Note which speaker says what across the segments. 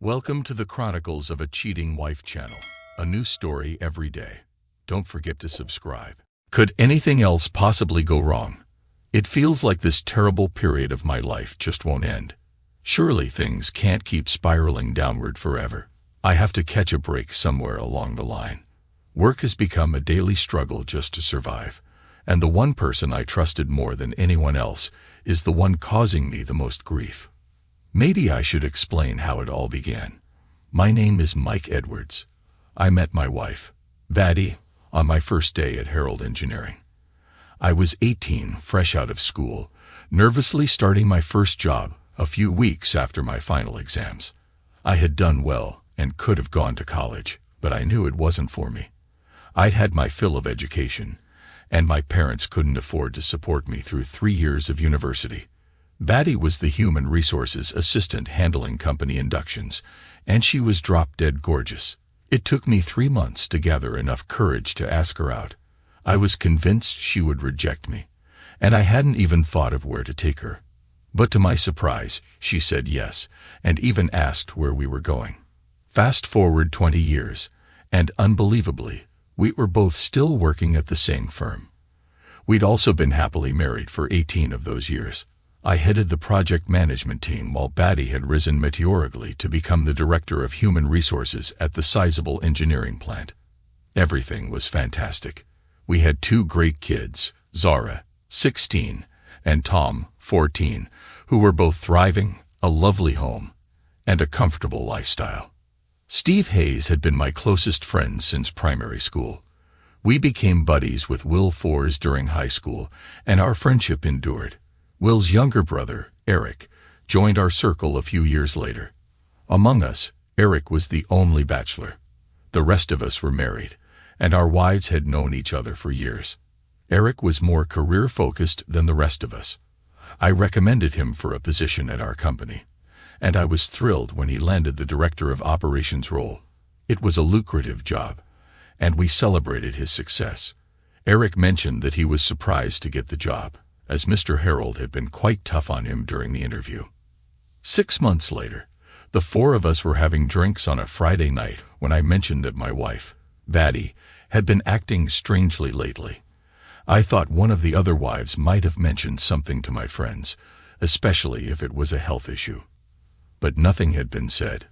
Speaker 1: Welcome to the Chronicles of a Cheating Wife channel. A new story every day. Don't forget to subscribe. Could anything else possibly go wrong? It feels like this terrible period of my life just won't end. Surely things can't keep spiraling downward forever. I have to catch a break somewhere along the line. Work has become a daily struggle just to survive, and the one person I trusted more than anyone else is the one causing me the most grief. Maybe I should explain how it all began. My name is Mike Edwards. I met my wife, Vattie, on my first day at Herald Engineering. I was 18, fresh out of school, nervously starting my first job a few weeks after my final exams. I had done well and could have gone to college, but I knew it wasn't for me. I'd had my fill of education, and my parents couldn't afford to support me through 3 years of university. Vattie was the human resources assistant handling company inductions, and she was drop-dead gorgeous. It took me 3 months to gather enough courage to ask her out. I was convinced she would reject me, and I hadn't even thought of where to take her. But to my surprise, she said yes, and even asked where we were going. Fast forward 20 years, and unbelievably, we were both still working at the same firm. We'd also been happily married for 18 of those years. I headed the project management team while Vattie had risen meteorically to become the director of human resources at the sizable engineering plant. Everything was fantastic. We had 2 great kids, Zara, 16, and Tom, 14, who were both thriving, a lovely home, and a comfortable lifestyle. Steve Hayes had been my closest friend since primary school. We became buddies with Will Fors during high school, and our friendship endured. Will's younger brother, Eric, joined our circle a few years later. Among us, Eric was the only bachelor. The rest of us were married, and our wives had known each other for years. Eric was more career-focused than the rest of us. I recommended him for a position at our company, and I was thrilled when he landed the director of operations role. It was a lucrative job, and we celebrated his success. Eric mentioned that he was surprised to get the job, as Mr. Herald had been quite tough on him during the interview. 6 months later, the 4 of us were having drinks on a Friday night when I mentioned that my wife, Vattie, had been acting strangely lately. I thought one of the other wives might have mentioned something to my friends, especially if it was a health issue. But nothing had been said.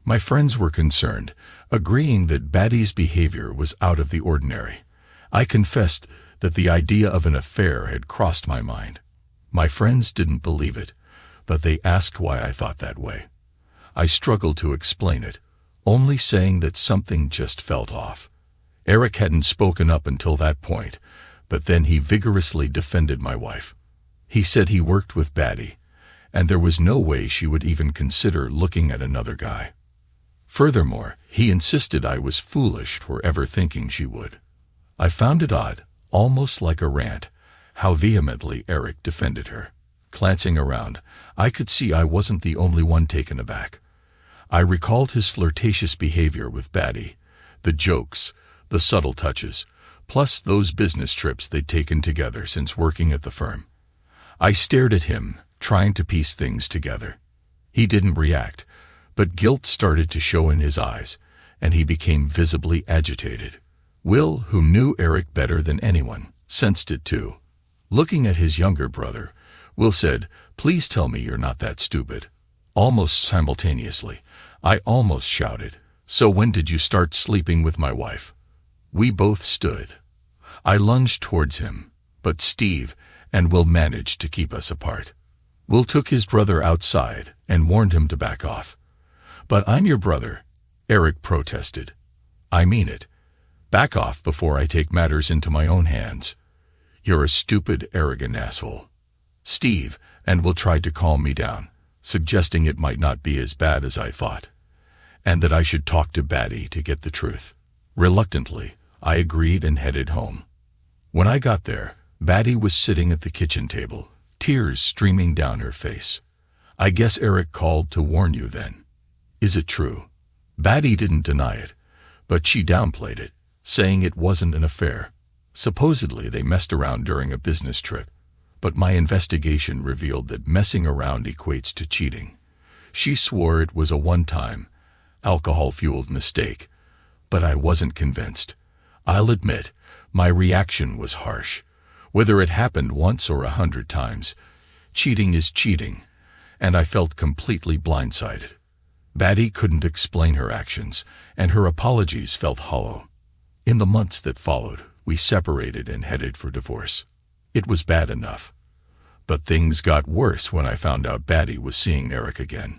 Speaker 1: My friends were concerned, agreeing that Vattie's behavior was out of the ordinary. I confessed that the idea of an affair had crossed my mind. My friends didn't believe it, but they asked why I thought that way. I struggled to explain it, only saying that something just felt off. Eric hadn't spoken up until that point, but then he vigorously defended my wife. He said he worked with Vattie, and there was no way she would even consider looking at another guy. Furthermore, he insisted I was foolish for ever thinking she would. I found it odd, almost like a rant, how vehemently Eric defended her. Glancing around, I could see I wasn't the only one taken aback. I recalled his flirtatious behavior with Vattie, the jokes, the subtle touches, plus those business trips they'd taken together since working at the firm. I stared at him, trying to piece things together. He didn't react, but guilt started to show in his eyes, and he became visibly agitated. Will, who knew Eric better than anyone, sensed it too. Looking at his younger brother, Will said, "Please tell me you're not that stupid." Almost simultaneously, I almost shouted, "So when did you start sleeping with my wife?" We both stood. I lunged towards him, but Steve and Will managed to keep us apart. Will took his brother outside and warned him to back off. "But I'm your brother," Eric protested. "I mean it. Back off before I take matters into my own hands. You're a stupid, arrogant asshole." Steve and Will tried to calm me down, suggesting it might not be as bad as I thought, and that I should talk to Vattie to get the truth. Reluctantly, I agreed and headed home. When I got there, Vattie was sitting at the kitchen table, tears streaming down her face. "I guess Eric called to warn you then. Is it true?" Vattie didn't deny it, but she downplayed it, saying it wasn't an affair. Supposedly they messed around during a business trip, but my investigation revealed that messing around equates to cheating. She swore it was a one-time, alcohol-fueled mistake. But I wasn't convinced. I'll admit, my reaction was harsh. Whether it happened once or 100 times, cheating is cheating, and I felt completely blindsided. Batty couldn't explain her actions, and her apologies felt hollow. In the months that followed, we separated and headed for divorce. It was bad enough. But things got worse when I found out Batty was seeing Eric again.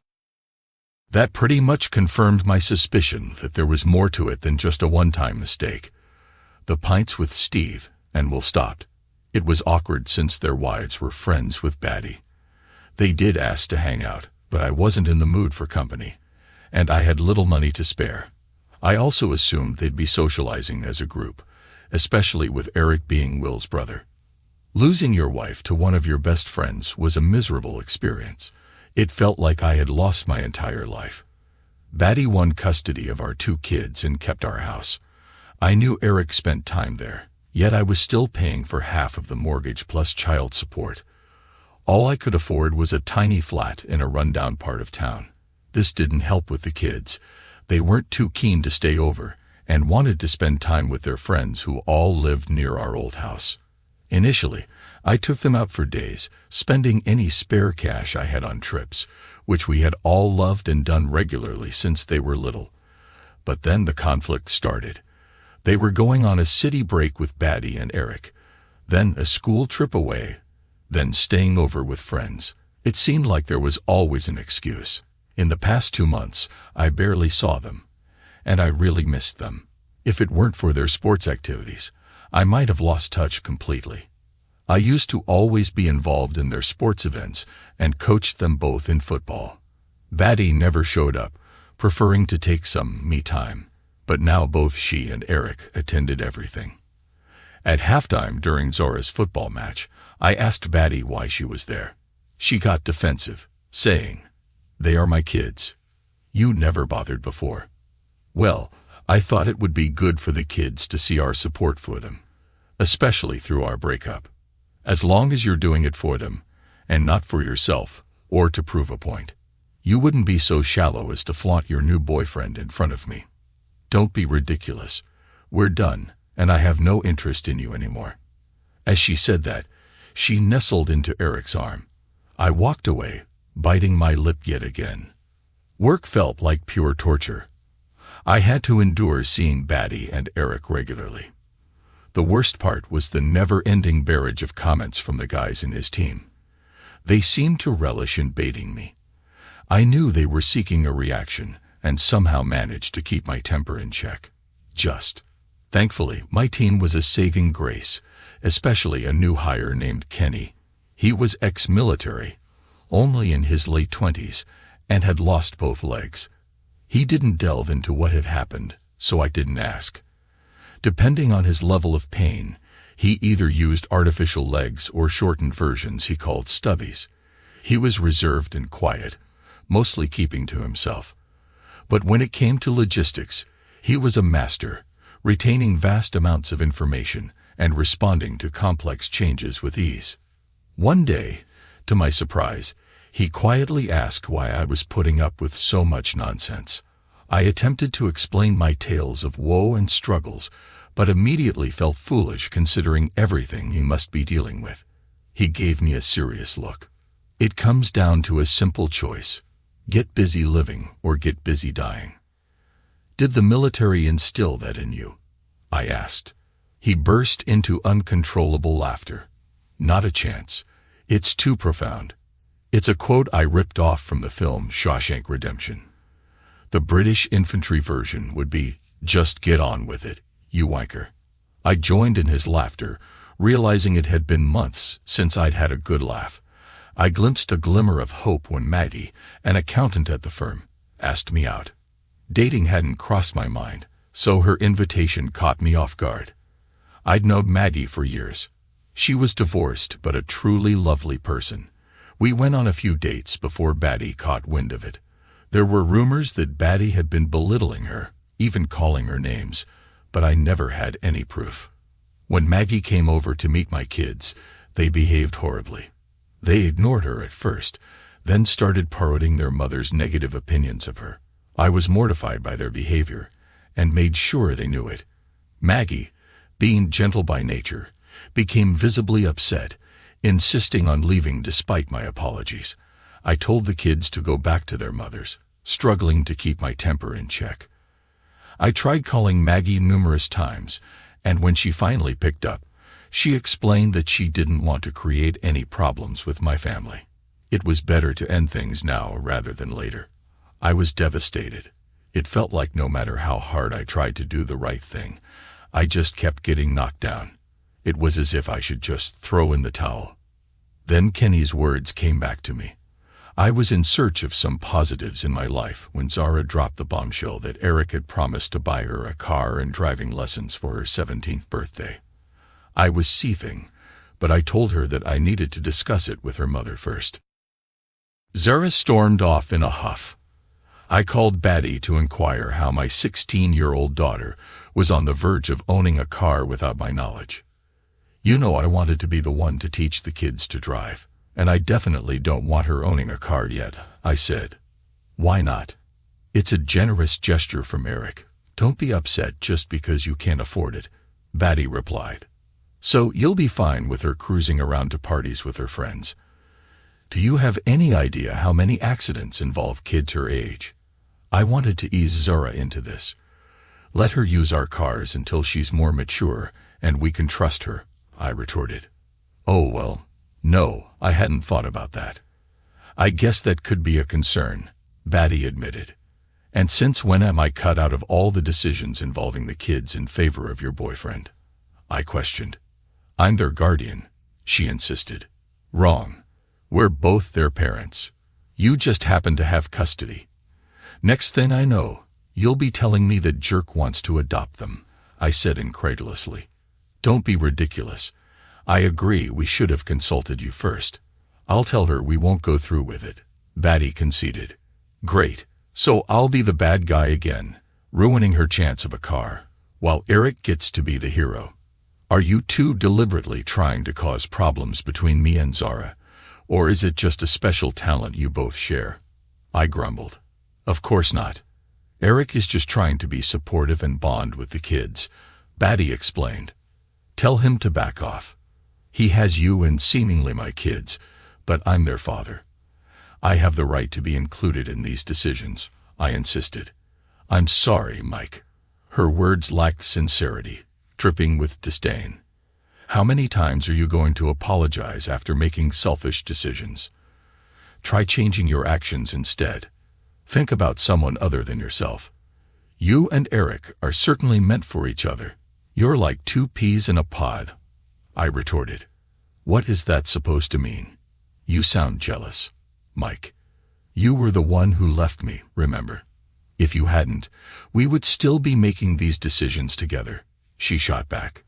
Speaker 1: That pretty much confirmed my suspicion that there was more to it than just a one-time mistake. The pints with Steve and Will stopped. It was awkward since their wives were friends with Batty. They did ask to hang out, but I wasn't in the mood for company, and I had little money to spare. I also assumed they'd be socializing as a group, especially with Eric being Will's brother. Losing your wife to one of your best friends was a miserable experience. It felt like I had lost my entire life. Batty won custody of our 2 kids and kept our house. I knew Eric spent time there, yet I was still paying for half of the mortgage plus child support. All I could afford was a tiny flat in a rundown part of town. This didn't help with the kids. They weren't too keen to stay over and wanted to spend time with their friends who all lived near our old house. Initially, I took them out for days, spending any spare cash I had on trips, which we had all loved and done regularly since they were little. But then the conflict started. They were going on a city break with Batty and Eric, then a school trip away, then staying over with friends. It seemed like there was always an excuse. In the past 2 months, I barely saw them, and I really missed them. If it weren't for their sports activities, I might have lost touch completely. I used to always be involved in their sports events and coached them both in football. Batty never showed up, preferring to take some me time, but now both she and Eric attended everything. At halftime during Zora's football match, I asked Batty why she was there. She got defensive, saying, "They are my kids. You never bothered before." Well, I thought it would be good for the kids to see our support for them, especially through our breakup. As long as you're doing it for them, and not for yourself, or to prove a point, you wouldn't be so shallow as to flaunt your new boyfriend in front of me. Don't be ridiculous. We're done, and I have no interest in you anymore. As she said that, she nestled into Eric's arm. I walked away, biting my lip yet again. Work felt like pure torture. I had to endure seeing Batty and Eric regularly. The worst part was the never-ending barrage of comments from the guys in his team. They seemed to relish in baiting me. I knew they were seeking a reaction, and somehow managed to keep my temper in check. Thankfully, my team was a saving grace, especially a new hire named Kenny. He was ex-military, only in his late 20s, and had lost both legs. He didn't delve into what had happened, so I didn't ask. Depending on his level of pain, he either used artificial legs or shortened versions he called stubbies. He was reserved and quiet, mostly keeping to himself. But when it came to logistics, he was a master, retaining vast amounts of information and responding to complex changes with ease. One day, to my surprise, he quietly asked why I was putting up with so much nonsense. I attempted to explain my tales of woe and struggles, but immediately felt foolish considering everything he must be dealing with. He gave me a serious look. It comes down to a simple choice: get busy living or get busy dying. Did the military instill that in you? I asked. He burst into uncontrollable laughter. Not a chance. It's too profound. It's a quote I ripped off from the film Shawshank Redemption. The British infantry version would be, "Just get on with it, you wanker." I joined in his laughter, realizing it had been months since I'd had a good laugh. I glimpsed a glimmer of hope when Maggie, an accountant at the firm, asked me out. Dating hadn't crossed my mind, so her invitation caught me off guard. I'd known Maggie for years. She was divorced but a truly lovely person. We went on a few dates before Batty caught wind of it. There were rumors that Batty had been belittling her, even calling her names, but I never had any proof. When Maggie came over to meet my kids, they behaved horribly. They ignored her at first, then started parroting their mother's negative opinions of her. I was mortified by their behavior and made sure they knew it. Maggie, being gentle by nature, became visibly upset, insisting on leaving despite my apologies. I told the kids to go back to their mothers, struggling to keep my temper in check. I tried calling Maggie numerous times, and when she finally picked up, she explained that she didn't want to create any problems with my family. It was better to end things now rather than later. I was devastated. It felt like no matter how hard I tried to do the right thing, I just kept getting knocked down. It was as if I should just throw in the towel. Then Kenny's words came back to me. I was in search of some positives in my life when Zara dropped the bombshell that Eric had promised to buy her a car and driving lessons for her 17th birthday. I was seething, but I told her that I needed to discuss it with her mother first. Zara stormed off in a huff. I called Batty to inquire how my 16-year-old daughter was on the verge of owning a car without my knowledge. You know I wanted to be the one to teach the kids to drive, and I definitely don't want her owning a car yet, I said. Why not? It's a generous gesture from Eric. Don't be upset just because you can't afford it, Batty replied. So you'll be fine with her cruising around to parties with her friends. Do you have any idea how many accidents involve kids her age? I wanted to ease Zara into this. Let her use our cars until she's more mature and we can trust her, I retorted. Oh well, no, I hadn't thought about that. I guess that could be a concern, Batty admitted. And since when am I cut out of all the decisions involving the kids in favor of your boyfriend? I questioned. I'm their guardian, she insisted. Wrong. We're both their parents. You just happen to have custody. Next thing I know, you'll be telling me that Jerk wants to adopt them, I said incredulously. Don't be ridiculous. I agree we should have consulted you first. I'll tell her we won't go through with it, Batty conceded. Great, so I'll be the bad guy again, ruining her chance of a car, while Eric gets to be the hero. Are you two deliberately trying to cause problems between me and Zara, or is it just a special talent you both share? I grumbled. Of course not. Eric is just trying to be supportive and bond with the kids, Batty explained. Tell him to back off. He has you and seemingly my kids, but I'm their father. I have the right to be included in these decisions, I insisted. I'm sorry, Mike. Her words lacked sincerity, dripping with disdain. How many times are you going to apologize after making selfish decisions? Try changing your actions instead. Think about someone other than yourself. You and Eric are certainly meant for each other. You're like two peas in a pod, I retorted. What is that supposed to mean? You sound jealous, Mike. You were the one who left me, remember? If you hadn't, we would still be making these decisions together, she shot back.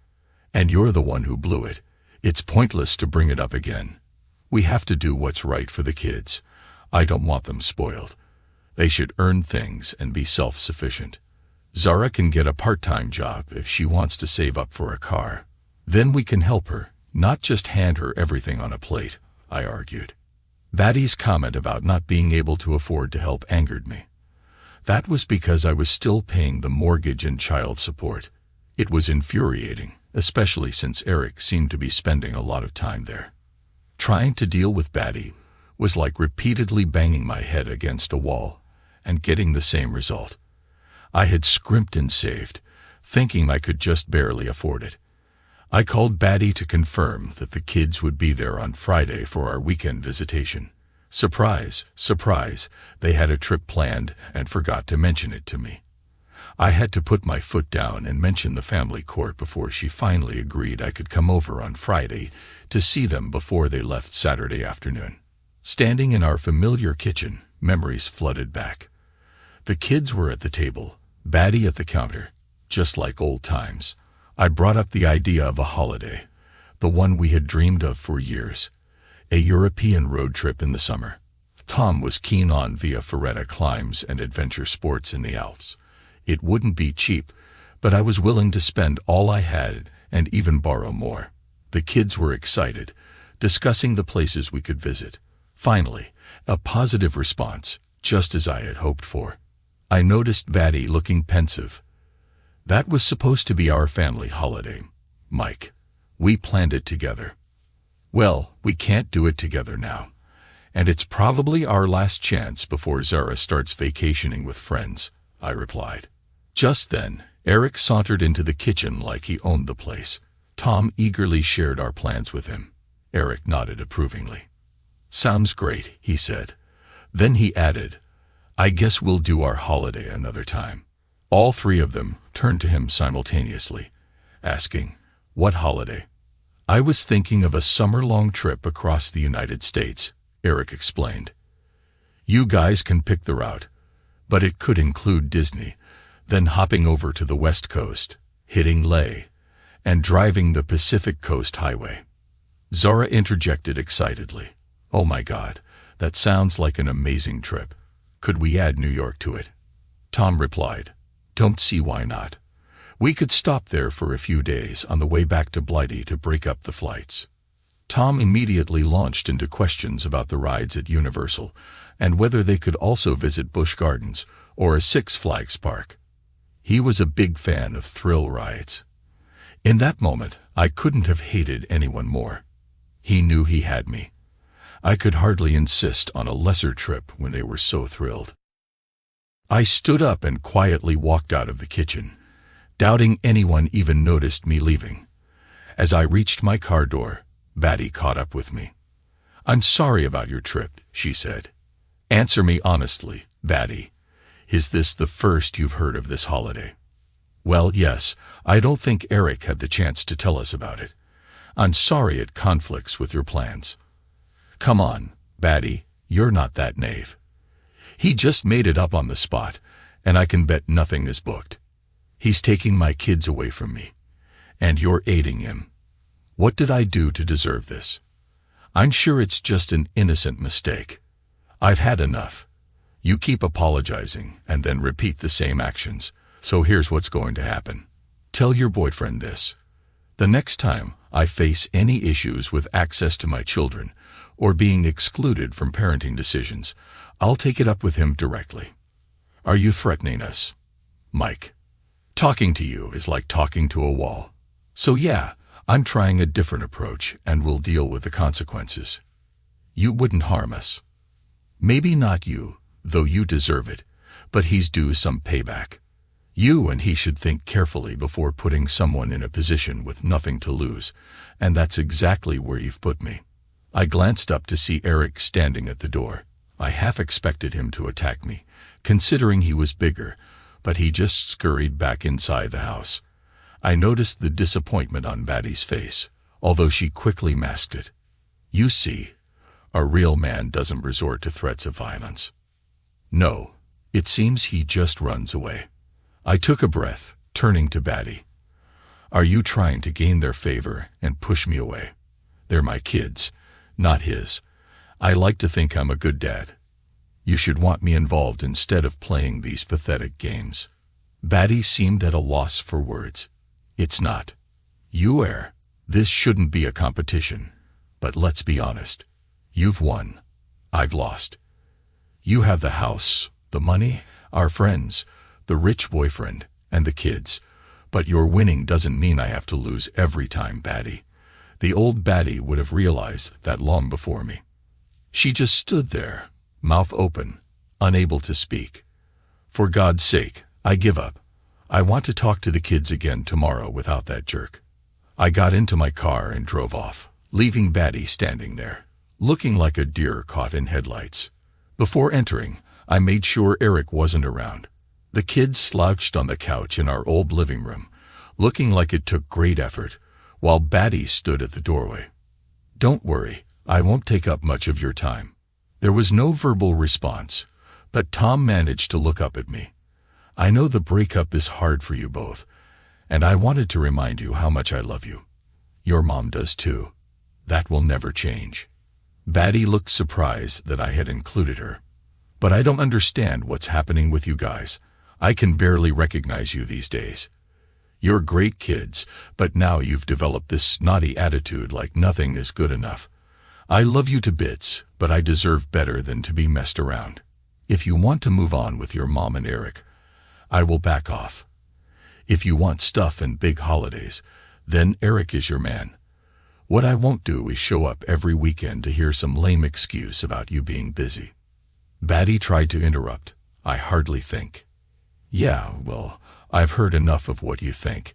Speaker 1: And you're the one who blew it. It's pointless to bring it up again. We have to do what's right for the kids. I don't want them spoiled. They should earn things and be self-sufficient. Zara can get a part-time job if she wants to save up for a car. Then we can help her, not just hand her everything on a plate, I argued. Batty's comment about not being able to afford to help angered me. That was because I was still paying the mortgage and child support. It was infuriating, especially since Eric seemed to be spending a lot of time there. Trying to deal with Batty was like repeatedly banging my head against a wall and getting the same result. I had scrimped and saved, thinking I could just barely afford it. I called Batty to confirm that the kids would be there on Friday for our weekend visitation. Surprise, surprise, they had a trip planned and forgot to mention it to me. I had to put my foot down and mention the family court before she finally agreed I could come over on Friday to see them before they left Saturday afternoon. Standing in our familiar kitchen, memories flooded back. The kids were at the table, Batty at the counter, just like old times. I brought up the idea of a holiday, the one we had dreamed of for years, a European road trip in the summer. Tom was keen on Via Ferrata climbs and adventure sports in the Alps. It wouldn't be cheap, but I was willing to spend all I had and even borrow more. The kids were excited, discussing the places we could visit. Finally, a positive response, just as I had hoped for. I noticed Batty looking pensive. That was supposed to be our family holiday, Mike. We planned it together. Well, we can't do it together now. And it's probably our last chance before Zara starts vacationing with friends, I replied. Just then, Eric sauntered into the kitchen like he owned the place. Tom eagerly shared our plans with him. Eric nodded approvingly. Sounds great, he said. Then he added, I guess we'll do our holiday another time. All three of them turned to him simultaneously, asking, What holiday? I was thinking of a summer-long trip across the United States, Eric explained. You guys can pick the route, but it could include Disney, then hopping over to the West Coast, hitting Leh, and driving the Pacific Coast Highway. Zara interjected excitedly. Oh my God, that sounds like an amazing trip. Could we add New York to it? Tom replied, Don't see why not. We could stop there for a few days on the way back to Blighty to break up the flights. Tom immediately launched into questions about the rides at Universal and whether they could also visit Busch Gardens or a Six Flags park. He was a big fan of thrill rides. In that moment, I couldn't have hated anyone more. He knew he had me. I could hardly insist on a lesser trip when they were so thrilled. I stood up and quietly walked out of the kitchen, doubting anyone even noticed me leaving. As I reached my car door, Batty caught up with me. I'm sorry about your trip, she said. Answer me honestly, Batty. Is this the first you've heard of this holiday? Well, yes, I don't think Eric had the chance to tell us about it. I'm sorry it conflicts with your plans. Come on, Batty, you're not that knave. He just made it up on the spot, and I can bet nothing is booked. He's taking my kids away from me, and you're aiding him. What did I do to deserve this? I'm sure it's just an innocent mistake. I've had enough. You keep apologizing and then repeat the same actions, so here's what's going to happen. Tell your boyfriend this. The next time I face any issues with access to my children or being excluded from parenting decisions, I'll take it up with him directly. Are you threatening us, Mike? Talking to you is like talking to a wall. So yeah, I'm trying a different approach and we'll deal with the consequences. You wouldn't harm us. Maybe not you, though you deserve it, but he's due some payback. You and he should think carefully before putting someone in a position with nothing to lose, and that's exactly where you've put me. I glanced up to see Eric standing at the door. I half expected him to attack me, considering he was bigger, but he just scurried back inside the house. I noticed the disappointment on Batty's face, although she quickly masked it. You see, a real man doesn't resort to threats of violence. No, it seems he just runs away. I took a breath, turning to Batty. Are you trying to gain their favor and push me away? They're my kids, not his. I like to think I'm a good dad. You should want me involved instead of playing these pathetic games. Batty seemed at a loss for words. It's not. You err. This shouldn't be a competition. But let's be honest. You've won. I've lost. You have the house, the money, our friends, the rich boyfriend, and the kids. But your winning doesn't mean I have to lose every time, Batty. The old Batty would have realized that long before me. She just stood there, mouth open, unable to speak. For God's sake, I give up. I want to talk to the kids again tomorrow without that jerk. I got into my car and drove off, leaving Batty standing there, looking like a deer caught in headlights. Before entering, I made sure Eric wasn't around. The kids slouched on the couch in our old living room, looking like it took great effort, while Batty stood at the doorway. Don't worry, I won't take up much of your time. There was no verbal response, but Tom managed to look up at me. I know the breakup is hard for you both, and I wanted to remind you how much I love you. Your mom does too. That will never change. Batty looked surprised that I had included her. But I don't understand what's happening with you guys. I can barely recognize you these days. You're great kids, but now you've developed this snotty attitude like nothing is good enough. I love you to bits, but I deserve better than to be messed around. If you want to move on with your mom and Eric, I will back off. If you want stuff and big holidays, then Eric is your man. What I won't do is show up every weekend to hear some lame excuse about you being busy." Batty tried to interrupt. "I hardly think." "Yeah, well, I've heard enough of what you think,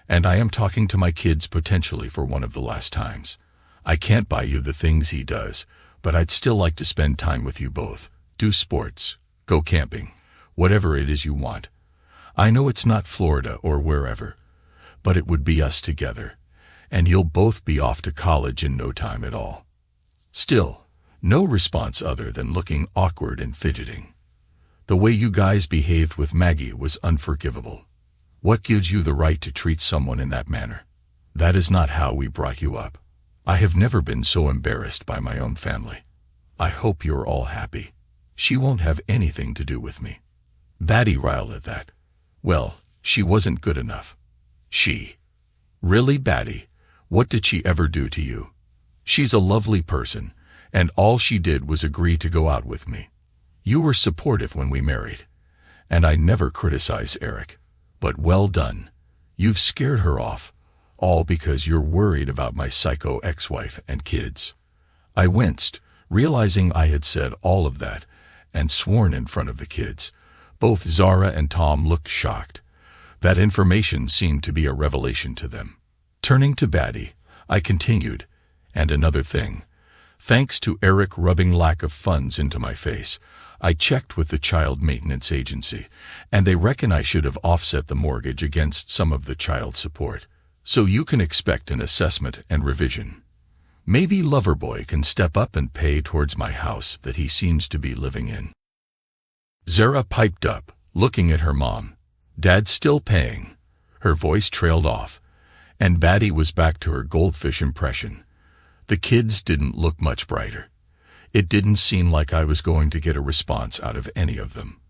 Speaker 1: and I am talking to my kids potentially for one of the last times. I can't buy you the things he does, but I'd still like to spend time with you both, do sports, go camping, whatever it is you want. I know it's not Florida or wherever, but it would be us together, and you'll both be off to college in no time at all." Still, no response other than looking awkward and fidgeting. The way you guys behaved with Maggie was unforgivable. What gives you the right to treat someone in that manner? That is not how we brought you up. I have never been so embarrassed by my own family. I hope you're all happy. She won't have anything to do with me." Batty riled at that. Well, she wasn't good enough. She? Really, Batty? What did she ever do to you? She's a lovely person, and all she did was agree to go out with me. You were supportive when we married, and I never criticize Eric. But well done. You've scared her off, all because you're worried about my psycho ex-wife and kids. I winced, realizing I had said all of that, and sworn in front of the kids. Both Zara and Tom looked shocked. That information seemed to be a revelation to them. Turning to Batty, I continued, "And another thing. Thanks to Eric rubbing lack of funds into my face, I checked with the child maintenance agency, and they reckon I should have offset the mortgage against some of the child support. So you can expect an assessment and revision. Maybe Loverboy can step up and pay towards my house that he seems to be living in." Zara piped up, looking at her mom. "Dad's still paying." Her voice trailed off, and Batty was back to her goldfish impression. The kids didn't look much brighter. It didn't seem like I was going to get a response out of any of them.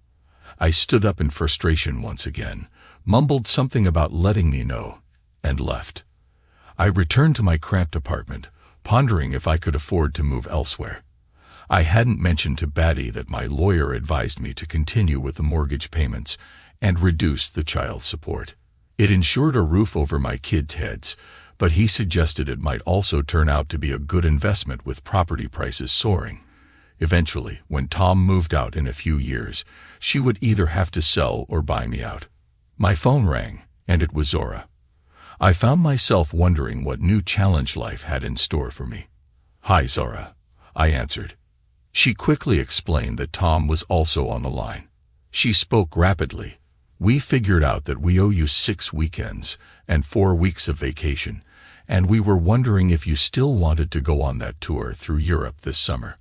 Speaker 1: I stood up in frustration once again, mumbled something about letting me know, and left. I returned to my cramped apartment, pondering if I could afford to move elsewhere. I hadn't mentioned to Batty that my lawyer advised me to continue with the mortgage payments and reduce the child support. It ensured a roof over my kids' heads, but he suggested it might also turn out to be a good investment with property prices soaring. Eventually, when Tom moved out in a few years, she would either have to sell or buy me out. My phone rang, and it was Zora. I found myself wondering what new challenge life had in store for me. "Hi, Zora," I answered. She quickly explained that Tom was also on the line. She spoke rapidly. "We figured out that we owe you 6 weekends and 4 weeks of vacation, and we were wondering if you still wanted to go on that tour through Europe this summer.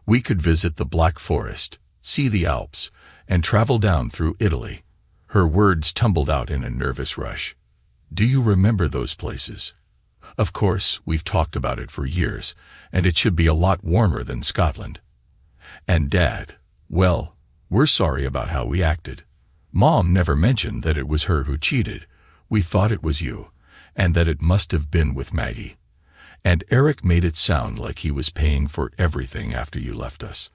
Speaker 1: We could visit the Black Forest, see the Alps, and travel down through Italy." Her words tumbled out in a nervous rush. "Do you remember those places? Of course, we've talked about it for years, and it should be a lot warmer than Scotland. And Dad, well, we're sorry about how we acted. Mom never mentioned that it was her who cheated. We thought it was you, and that it must have been with Maggie. And Eric made it sound like he was paying for everything after you left us.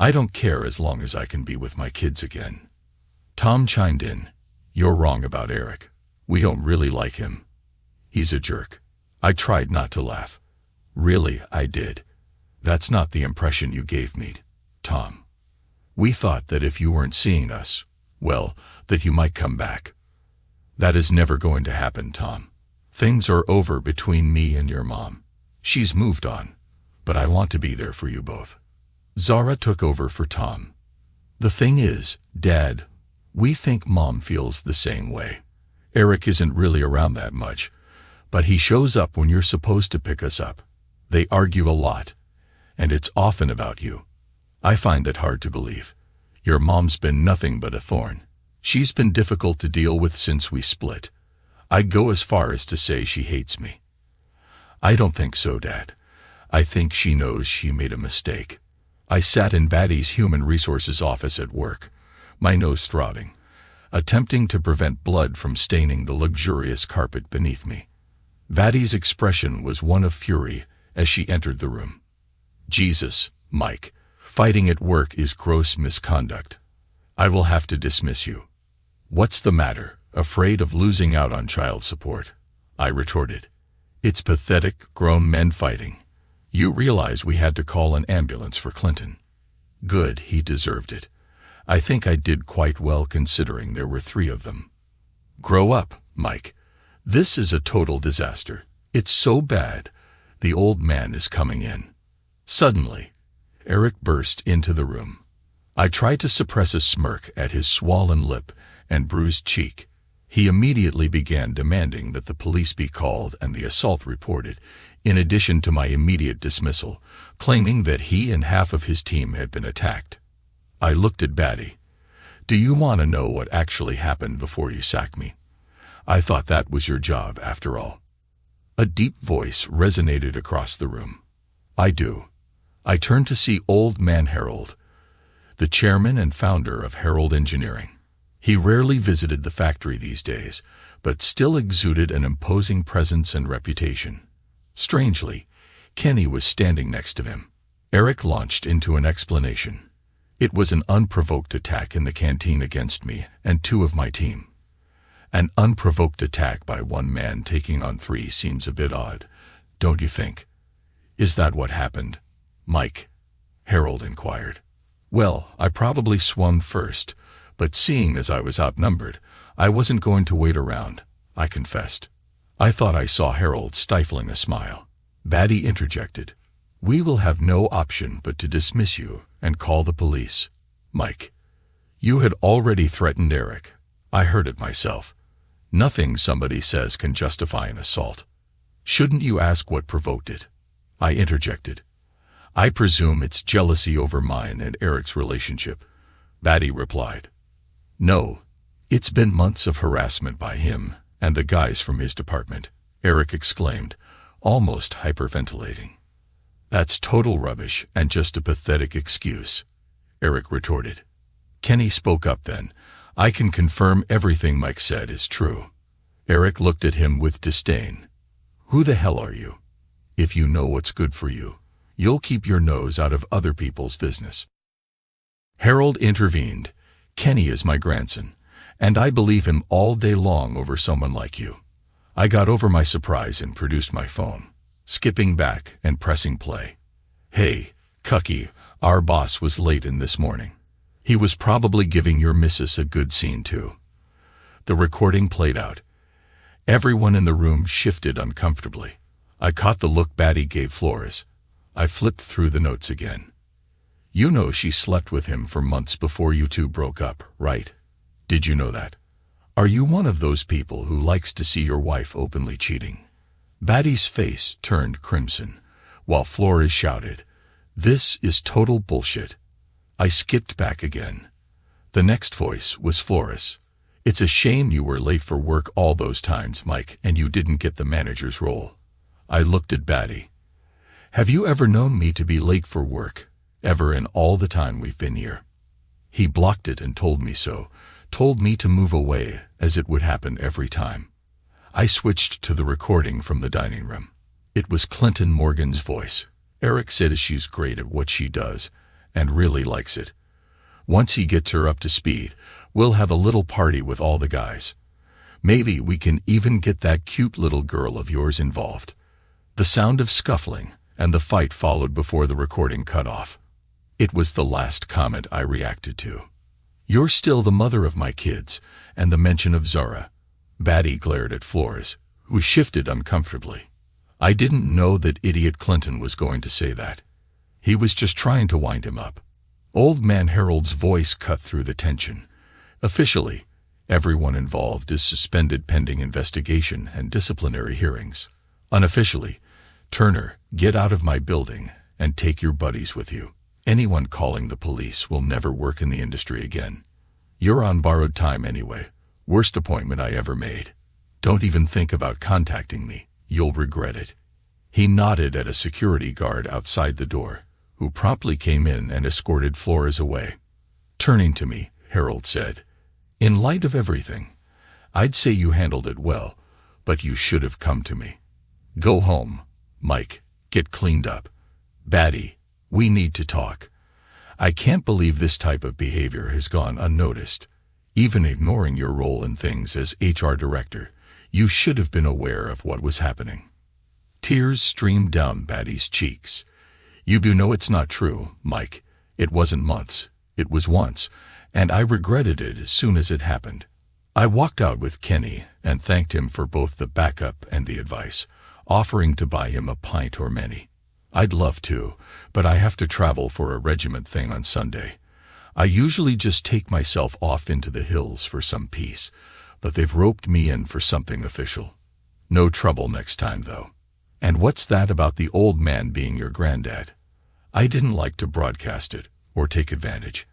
Speaker 1: I don't care as long as I can be with my kids again." Tom chimed in. "You're wrong about Eric. We don't really like him. He's a jerk." I tried not to laugh. "Really, I did. That's not the impression you gave me, Tom. We thought that if you weren't seeing us, well, that you might come back. That is never going to happen, Tom. Things are over between me and your mom. She's moved on, but I want to be there for you both." Zara took over for Tom. "The thing is, Dad, we think Mom feels the same way. Eric isn't really around that much, but he shows up when you're supposed to pick us up. They argue a lot, and it's often about you. I find that hard to believe. Your mom's been nothing but a thorn. She's been difficult to deal with since we split. I'd go as far as to say she hates me." "I don't think so, Dad. I think she knows she made a mistake." I sat in Batty's Human Resources office at work, my nose throbbing, attempting to prevent blood from staining the luxurious carpet beneath me. Batty's expression was one of fury as she entered the room. "Jesus, Mike, Fighting at work is gross misconduct. I will have to dismiss you." "What's the matter? Afraid of losing out on child support?" I retorted. "It's pathetic, grown men fighting. You realize we had to call an ambulance for Clinton." "Good, he deserved it. I think I did quite well considering there were 3 of them." "Grow up, Mike. This is a total disaster. It's so bad. The old man is coming in." Suddenly, Eric burst into the room. I tried to suppress a smirk at his swollen lip and bruised cheek. He immediately began demanding that the police be called and the assault reported, in addition to my immediate dismissal, claiming that he and half of his team had been attacked. I looked at Batty. "Do you want to know what actually happened before you sack me? I thought that was your job, after all." A deep voice resonated across the room. "I do." I turned to see Old Man Harold, the chairman and founder of Harold Engineering. He rarely visited the factory these days, but still exuded an imposing presence and reputation. Strangely, Kenny was standing next to him. Eric launched into an explanation. "It was an unprovoked attack in the canteen against me and 2 of my team." An unprovoked attack by 1 man taking on 3 seems a bit odd, don't you think? "Is that what happened, Mike?" Harold inquired. "Well, I probably swung first, but seeing as I was outnumbered, I wasn't going to wait around," I confessed. I thought I saw Harold stifling a smile. Batty interjected. "We will have no option but to dismiss you and call the police, Mike. You had already threatened Eric. I heard it myself. Nothing somebody says can justify an assault." "Shouldn't you ask what provoked it?" I interjected. "I presume it's jealousy over mine and Eric's relationship," Batty replied. "No, it's been months of harassment by him and the guys from his department," Eric exclaimed, almost hyperventilating. "That's total rubbish and just a pathetic excuse," Eric retorted. Kenny spoke up then. "I can confirm everything Mike said is true." Eric looked at him with disdain. "Who the hell are you? If you know what's good for you, you'll keep your nose out of other people's business." Harold intervened. "Kenny is my grandson, and I believe him all day long over someone like you." I got over my surprise and produced my phone, skipping back and pressing play. "Hey, Cucky, our boss was late in this morning. He was probably giving your missus a good scene too." The recording played out. Everyone in the room shifted uncomfortably. I caught the look Batty gave Flores. I flipped through the notes again. "You know she slept with him for months before you 2 broke up, right? Did you know that? Are you one of those people who likes to see your wife openly cheating?" Batty's face turned crimson, while Flores shouted, "This is total bullshit." I skipped back again. The next voice was Flores. "It's a shame you were late for work all those times, Mike, and you didn't get the manager's role." I looked at Batty. "Have you ever known me to be late for work, ever in all the time we've been here?" He blocked it and told me so, told me to move away, as it would happen every time. I switched to the recording from the dining room. It was Clinton Morgan's voice. "Eric said she's great at what she does, and really likes it. Once he gets her up to speed, we'll have a little party with all the guys. Maybe we can even get that cute little girl of yours involved." The sound of scuffling and the fight followed before the recording cut off. It was the last comment I reacted to. "You're still the mother of my kids," and the mention of Zara. Batty glared at Flores, who shifted uncomfortably. I didn't know that idiot Clinton was going to say that. He was just trying to wind him up. Old Man Harold's voice cut through the tension. "Officially, everyone involved is suspended pending investigation and disciplinary hearings. Unofficially, Turner, get out of my building and take your buddies with you. Anyone calling the police will never work in the industry again. You're on borrowed time anyway. Worst appointment I ever made. Don't even think about contacting me. You'll regret it." He nodded at a security guard outside the door, who promptly came in and escorted Flores away. Turning to me, Harold said, "In light of everything, I'd say you handled it well, but you should have come to me. Go home, Mike, get cleaned up. Batty, we need to talk. I can't believe this type of behavior has gone unnoticed. Even ignoring your role in things as HR director, you should have been aware of what was happening." Tears streamed down Batty's cheeks. "You do know it's not true, Mike. It wasn't months. It was once, and I regretted it as soon as it happened." I walked out with Kenny and thanked him for both the backup and the advice, offering to buy him a pint or many. "I'd love to, but I have to travel for a regiment thing on Sunday. I usually just take myself off into the hills for some peace, but they've roped me in for something official. No trouble next time, though." "And what's that about the old man being your granddad?" I didn't like to broadcast it or take advantage.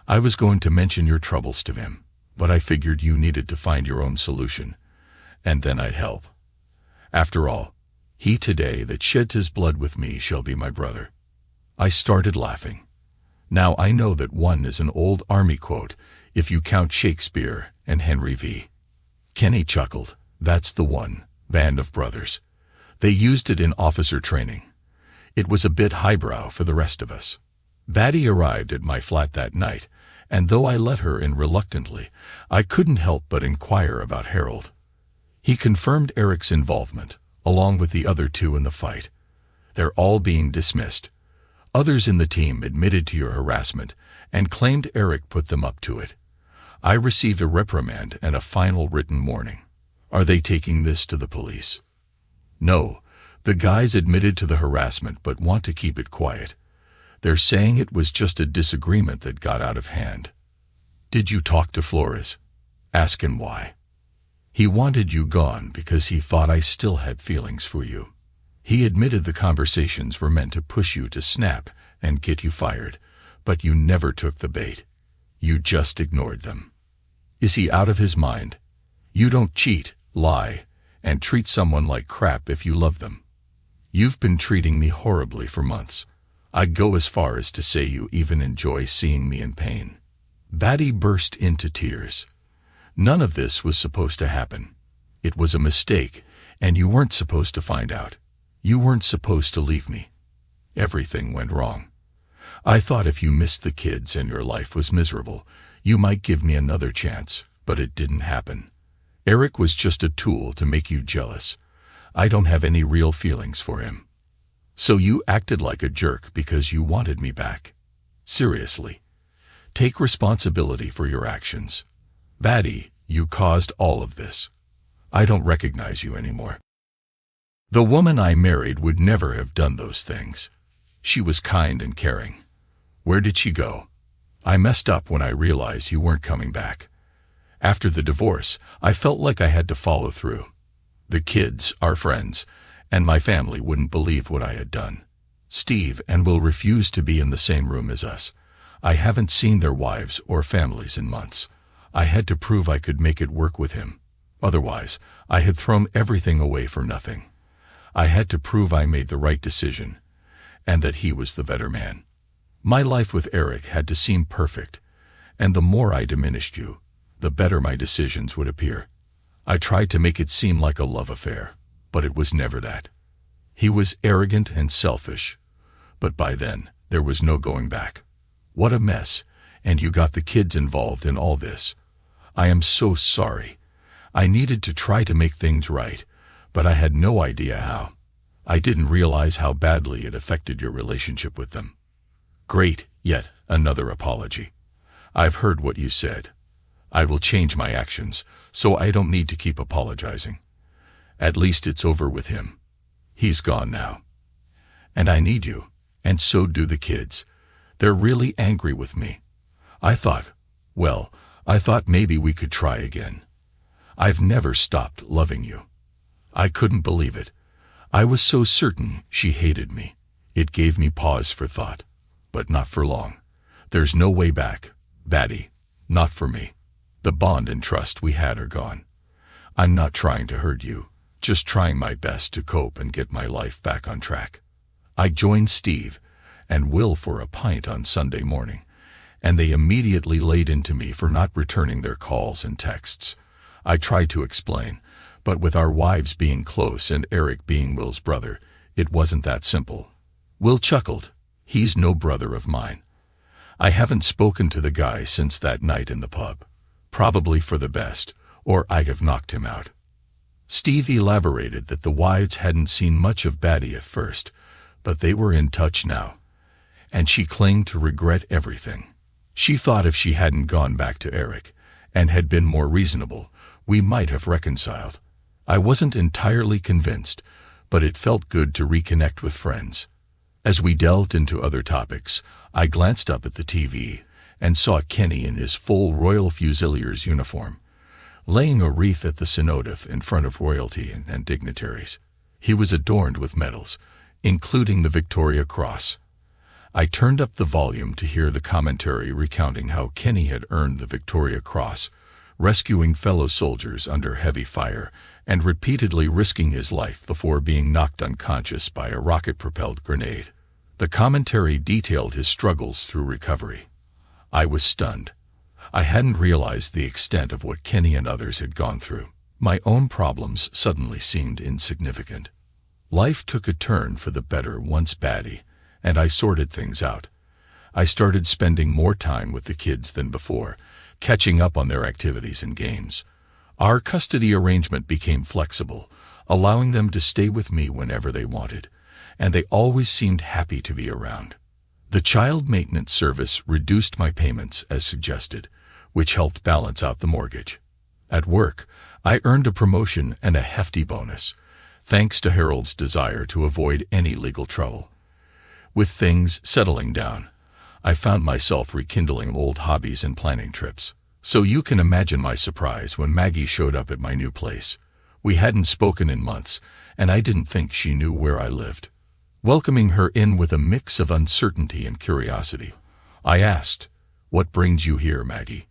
Speaker 1: I was going to mention your troubles to him, but I figured you needed to find your own solution, and then I'd help. After all, he today that sheds his blood with me shall be my brother. I started laughing. Now I know that one is an old army quote, if you count Shakespeare and Henry V. Kenny chuckled. "That's the one, Band of Brothers. They used it in officer training. It was a bit highbrow for the rest of us." Batty arrived at my flat that night, and though I let her in reluctantly, I couldn't help but inquire about Harold. He confirmed Eric's involvement, along with the other two in the fight. "They're all being dismissed. Others in the team admitted to your harassment and claimed Eric put them up to it. I received a reprimand and a final written warning. Are they taking this to the police?" "No, the guys admitted to the harassment but want to keep it quiet. They're saying it was just a disagreement that got out of hand." "Did you talk to Flores? Ask him why." "He wanted you gone because he thought I still had feelings for you. He admitted the conversations were meant to push you to snap and get you fired, but you never took the bait. You just ignored them." "Is he out of his mind? You don't cheat, lie, and treat someone like crap if you love them. You've been treating me horribly for months. I'd go as far as to say you even enjoy seeing me in pain." Batty burst into tears. "None of this was supposed to happen. It was a mistake, and you weren't supposed to find out. You weren't supposed to leave me. Everything went wrong. I thought if you missed the kids and your life was miserable, you might give me another chance, but it didn't happen. Eric was just a tool to make you jealous. I don't have any real feelings for him. So you acted like a jerk because you wanted me back. Seriously. Take responsibility for your actions. Batty, you caused all of this. I don't recognize you anymore. The woman I married would never have done those things. She was kind and caring. Where did she go? I messed up when I realized you weren't coming back. After the divorce, I felt like I had to follow through. The kids, our friends, and my family wouldn't believe what I had done. Steve and Will refused to be in the same room as us. I haven't seen their wives or families in months. I had to prove I could make it work with him. Otherwise, I had thrown everything away for nothing. I had to prove I made the right decision, and that he was the better man. My life with Eric had to seem perfect, and the more I diminished you, the better my decisions would appear. I tried to make it seem like a love affair, but it was never that. He was arrogant and selfish, but by then, there was no going back. What a mess, and you got the kids involved in all this. I am so sorry. I needed to try to make things right, but I had no idea how. I didn't realize how badly it affected your relationship with them. Great, yet another apology. I've heard what you said. I will change my actions, so I don't need to keep apologizing. At least it's over with him. He's gone now. And I need you, and so do the kids. They're really angry with me. I thought maybe we could try again. I've never stopped loving you. I couldn't believe it. I was so certain she hated me. It gave me pause for thought, but not for long. There's no way back, Batty, not for me. The bond and trust we had are gone. I'm not trying to hurt you, just trying my best to cope and get my life back on track. I joined Steve and Will for a pint on Sunday morning, and they immediately laid into me for not returning their calls and texts. I tried to explain, but with our wives being close and Eric being Will's brother, it wasn't that simple. Will chuckled. He's no brother of mine. I haven't spoken to the guy since that night in the pub. Probably for the best, or I'd have knocked him out. Steve elaborated that the wives hadn't seen much of Batty at first, but they were in touch now, and she claimed to regret everything. She thought if she hadn't gone back to Eric, and had been more reasonable, we might have reconciled. I wasn't entirely convinced, but it felt good to reconnect with friends. As we delved into other topics, I glanced up at the TV and saw Kenny in his full Royal Fusiliers uniform, laying a wreath at the Cenote in front of royalty and dignitaries. He was adorned with medals, including the Victoria Cross. I turned up the volume to hear the commentary recounting how Kenny had earned the Victoria Cross, rescuing fellow soldiers under heavy fire and repeatedly risking his life before being knocked unconscious by a rocket-propelled grenade. The commentary detailed his struggles through recovery. I was stunned. I hadn't realized the extent of what Kenny and others had gone through. My own problems suddenly seemed insignificant. Life took a turn for the better once Batty, and I sorted things out. I started spending more time with the kids than before, catching up on their activities and games. Our custody arrangement became flexible, allowing them to stay with me whenever they wanted, and they always seemed happy to be around. The child maintenance service reduced my payments as suggested, which helped balance out the mortgage. At work, I earned a promotion and a hefty bonus, thanks to Harold's desire to avoid any legal trouble. With things settling down, I found myself rekindling old hobbies and planning trips. So you can imagine my surprise when Maggie showed up at my new place. We hadn't spoken in months, and I didn't think she knew where I lived. Welcoming her in with a mix of uncertainty and curiosity, I asked, "What brings you here, Maggie?"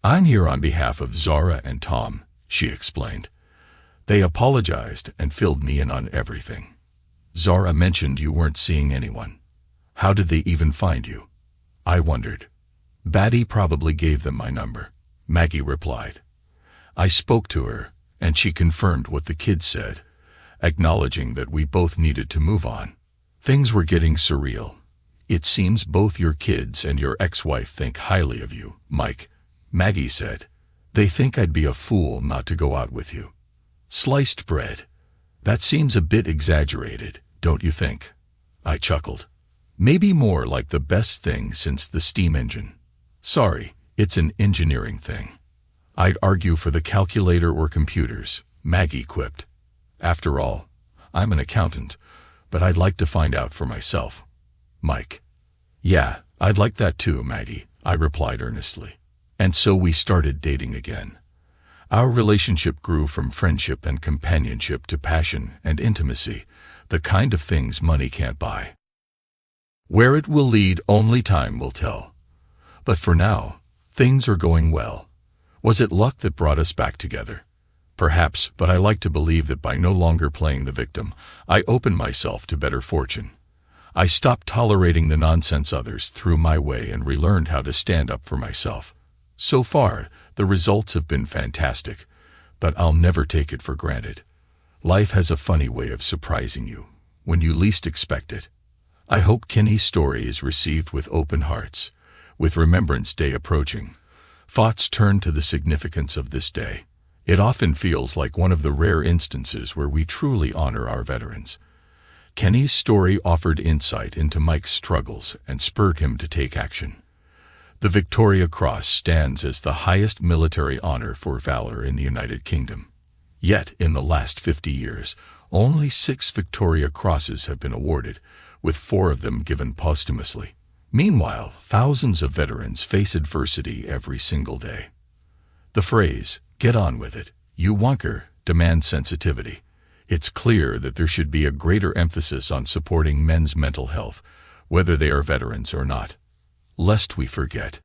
Speaker 1: "I'm here on behalf of Zara and Tom," she explained. "They apologized and filled me in on everything. Zara mentioned you weren't seeing anyone. How did they even find you?" I wondered. "Batty probably gave them my number," Maggie replied. I spoke to her, and she confirmed what the kids said, acknowledging that we both needed to move on. "Things were getting surreal. It seems both your kids and your ex-wife think highly of you, Mike," Maggie said. "They think I'd be a fool not to go out with you." Sliced bread. That seems a bit exaggerated, don't you think? I chuckled. Maybe more like the best thing since the steam engine. Sorry, it's an engineering thing. I'd argue for the calculator or computers, Maggie quipped. After all, I'm an accountant, but I'd like to find out for myself. Mike. Yeah, I'd like that too, Maggie, I replied earnestly. And so we started dating again. Our relationship grew from friendship and companionship to passion and intimacy, the kind of things money can't buy. Where it will lead, only time will tell. But for now, things are going well. Was it luck that brought us back together? Perhaps, but I like to believe that by no longer playing the victim, I opened myself to better fortune. I stopped tolerating the nonsense others threw my way and relearned how to stand up for myself. So far, the results have been fantastic, but I'll never take it for granted. Life has a funny way of surprising you, when you least expect it. I hope Kenny's story is received with open hearts. With Remembrance Day approaching, thoughts turn to the significance of this day. It often feels like one of the rare instances where we truly honor our veterans. Kenny's story offered insight into Mike's struggles and spurred him to take action. The Victoria Cross stands as the highest military honor for valor in the United Kingdom. Yet, in the last 50 years, only 6 Victoria Crosses have been awarded, with 4 of them given posthumously. Meanwhile, thousands of veterans face adversity every single day. The phrase, "get on with it, you wonker," demands sensitivity. It's clear that there should be a greater emphasis on supporting men's mental health, whether they are veterans or not. Lest we forget,